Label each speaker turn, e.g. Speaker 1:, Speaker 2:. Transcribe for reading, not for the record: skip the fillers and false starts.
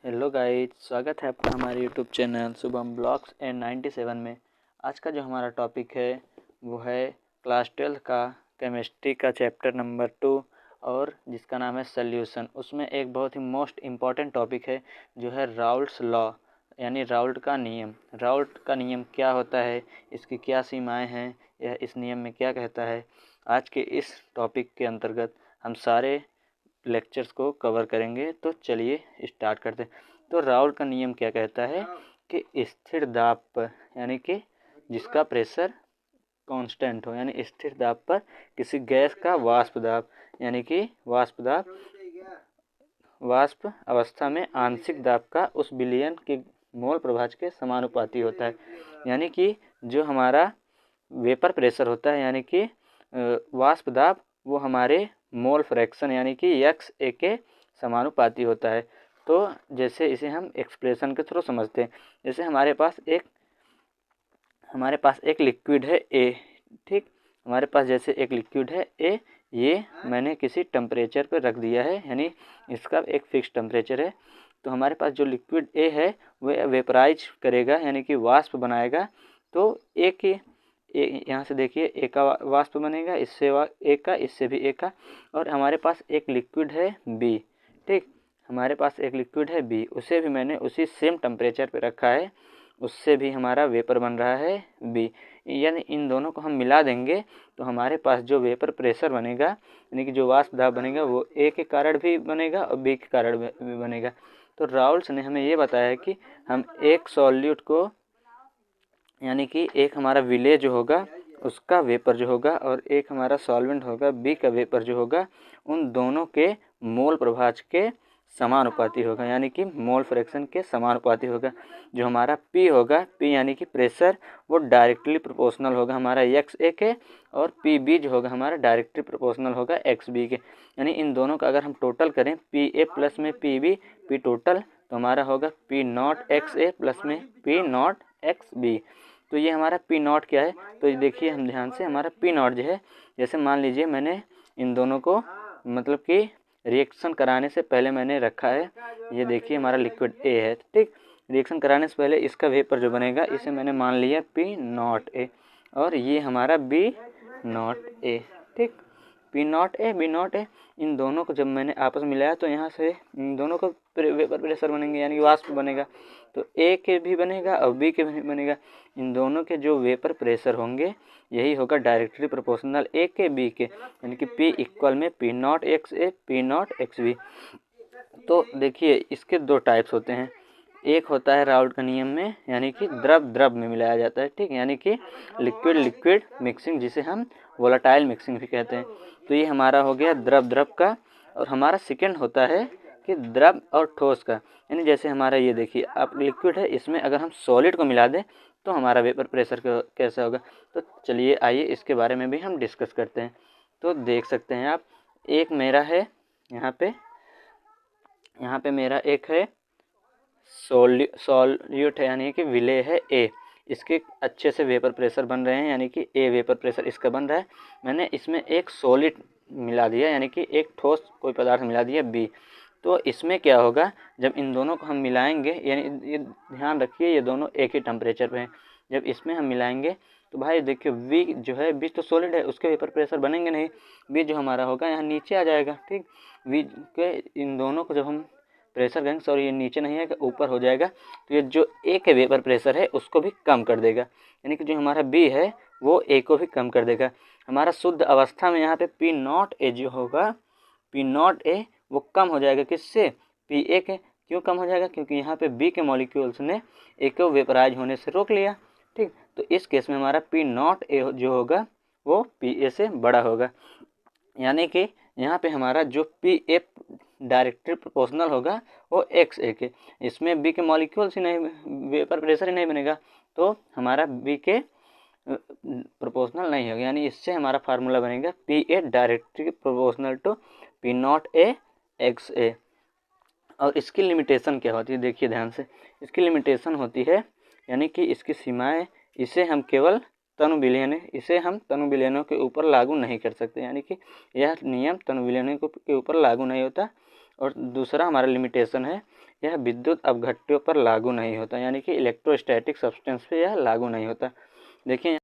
Speaker 1: Hello guys, स्वागत है आपका हमारे YouTube channel Shubham blogs and 97 में। आज का जो हमारा टॉपिक है वो है क्लास 12 का केमिस्ट्री का चैप्टर नंबर 2 और जिसका नाम है सॉल्यूशन। उसमें एक बहुत ही मोस्ट इम्पॉर्टेंट टॉपिक है जो है राउल्ट्स लॉ, यानी राउल्ट का नियम। राउल्ट का नियम क्या होता है, इसकी क्या सीमाएं हैं, यह इस नियम में क्या कहता है। आज के इस टॉपिक के अंतर्गत हम सारे लेक्चर्स को कवर करेंगे। तो चलिए स्टार्ट करते हैं। तो राउल्ट का नियम क्या कहता है कि स्थिर दाब पर, यानी कि जिसका प्रेशर कांस्टेंट हो, यानी स्थिर दाब पर किसी गैस का वाष्प दाब, यानी कि वाष्प दाब वाष्प अवस्था में आंशिक दाब का उस विलयन के मोल प्रभाज के समानुपाती होता है। यानी कि जो हमारा वेपर प्रेशर होता है, यानी कि वाष्प दाब, वो हमारे मोल फ्रैक्शन यानी कि XA के समानुपाती होता है। तो जैसे इसे हम एक्सप्रेशन के थ्रू समझते हैं। जैसे हमारे पास एक लिक्विड है A, ठीक। हमारे पास जैसे एक लिक्विड है A, ये मैंने किसी टेम्परेचर पर रख दिया है, यानी इसका एक फिक्स टेम्परेचर है। तो हमारे पास जो लिक्विड A है वह वेपराइज करेगा, यानी कि वाष्प बनाएगा। तो A की यहाँ से देखिए A का वाष्प बनेगा, इससे A का, इससे भी A का। और हमारे पास एक लिक्विड है B, ठीक। हमारे पास एक लिक्विड है B, उसे भी मैंने उसी सेम टेम्परेचर पे रखा है, उससे भी हमारा वेपर बन रहा है B। यानी इन दोनों को हम मिला देंगे तो हमारे पास जो वेपर प्रेशर बनेगा, यानी कि जो वाष्प दाब बनेगा, वो A के कारण भी बनेगा और B के कारण भी बनेगा। तो राउल्ट्स ने हमें ये बताया कि हम एक सॉल्यूट को, यानी कि एक हमारा विलेय जो होगा उसका वेपर जो होगा और एक हमारा सॉल्वेंट होगा B का वेपर जो होगा, उन दोनों के मोल प्रभाज के समानुपाती होगा, यानी कि मोल फ्रैक्शन के समानुपाती होगा। जो हमारा P होगा, P यानी कि प्रेशर, वो डायरेक्टली प्रोपोर्शनल होगा हमारा XA के, और PB जो होगा हमारा डायरेक्टली प्रोपोर्शनल होगा XB के। यानी इन दोनों का अगर हम टोटल करें PA प्लस में PB, P टोटल, तो हमारा होगा P नॉट XA प्लस में P नॉट XB। तो ये हमारा P नॉट क्या है, तो ये देखिए हम ध्यान से, हमारा P नॉट जो है, जैसे मान लीजिए मैंने इन दोनों को मतलब कि रिएक्शन कराने से पहले मैंने रखा है, ये देखिए हमारा लिक्विड A है, ठीक। रिएक्शन कराने से पहले इसका वेपर जो बनेगा इसे मैंने मान लिया P नॉट A, और ये हमारा B नॉट A, ठीक। P not A, B not A, इन दोनों को जब मैंने आपस में मिलाया तो यहाँ से इन दोनों को वेपर प्रेशर बनेंगे, यानी वाष्प बनेगा। तो A के भी बनेगा और B के भी बनेगा। इन दोनों के जो वेपर प्रेशर होंगे यही होगा डायरेक्टली प्रोपोर्शनल A के B के, यानी कि P इक्वल में P not XA, P not XB। तो देखिए इसके दो टाइप्स होते हैं। एक होता है राउल्ट का नियम में, यानी कि द्रव द्रव में मिलाया जाता है, ठीक, यानी कि लिक्विड लिक्विड मिक्सिंग, जिसे हम वोलाटाइल मिक्सिंग भी कहते हैं। तो ये हमारा हो गया द्रव द्रव का। और हमारा सेकेंड होता है कि द्रव और ठोस का, यानी जैसे हमारा ये देखिए अब लिक्विड है, इसमें अगर हम सॉलिड को मिला दें तो हमारा वेपर प्रेशर कैसा होगा। तो चलिए आइए इसके बारे में भी हम डिस्कस करते हैं। तो देख सकते हैं आप, एक मेरा है यहाँ पे मेरा एक है सॉल्यूट है, यानी कि विलेय है A, इसके अच्छे से वेपर प्रेशर बन रहे हैं, यानी कि A वेपर प्रेशर इसका बन रहा है। मैंने इसमें एक सॉलिड मिला दिया, यानी कि एक ठोस कोई पदार्थ मिला दिया B। तो इसमें क्या होगा, जब इन दोनों को हम मिलाएंगे, यानी ये ध्यान रखिए ये दोनों एक ही टेम्परेचर पे हैं, जब इसमें हम मिलाएंगे तो भाई देखिए V जो है, B तो सॉलिड है, उसके वेपर प्रेशर बनेंगे नहीं, B जो हमारा होगा यहाँ नीचे आ जाएगा, ठीक। V के इन दोनों को जब हम प्रेशर करेंगे, सॉरी ये नीचे नहीं है, ऊपर हो जाएगा, तो ये जो A के वेपर प्रेशर है उसको भी कम कर देगा, यानी कि जो हमारा B है वो A को भी कम कर देगा। हमारा शुद्ध अवस्था में यहाँ पे P नॉट A जो होगा, P नॉट A वो कम हो जाएगा किससे, PA के। क्यों कम हो जाएगा, क्योंकि यहाँ पे B के मॉलिक्यूल्स ने A को वेपराइज होने से रोक लिया, ठीक। तो इस केस में हमारा P नॉट A जो होगा वो PA से बड़ा होगा, यानी कि यहाँ पे हमारा जो PA डायरेक्टली प्रोपोर्शनल होगा वो XA के। इसमें B के मॉलिक्यूल्स ही नहीं, वेपर प्रेशर ही नहीं बनेगा, तो हमारा B के प्रोपोर्शनल नहीं होगा, यानी इससे हमारा फार्मूला बनेगा PA directly proportional to P not A XA। और इसकी लिमिटेशन क्या होती है, देखिए ध्यान से, इसकी लिमिटेशन होती है, यानी कि इसकी सीमाएं, इसे हम केवल तनु विलयन, इसे हम तनु विलयनों के ऊपर लागू नहीं कर सकते, यानी कि यह नियम तनु विलयनों के ऊपर लागू नहीं होता। और दूसरा हमारा लिमिटेशन है, यह विद्युत अपघट्यों पर लागू नहीं होता, यानी कि इलेक्ट्रोस्टैटिक सब्सटेंस पे यह लागू नहीं होता। देखिए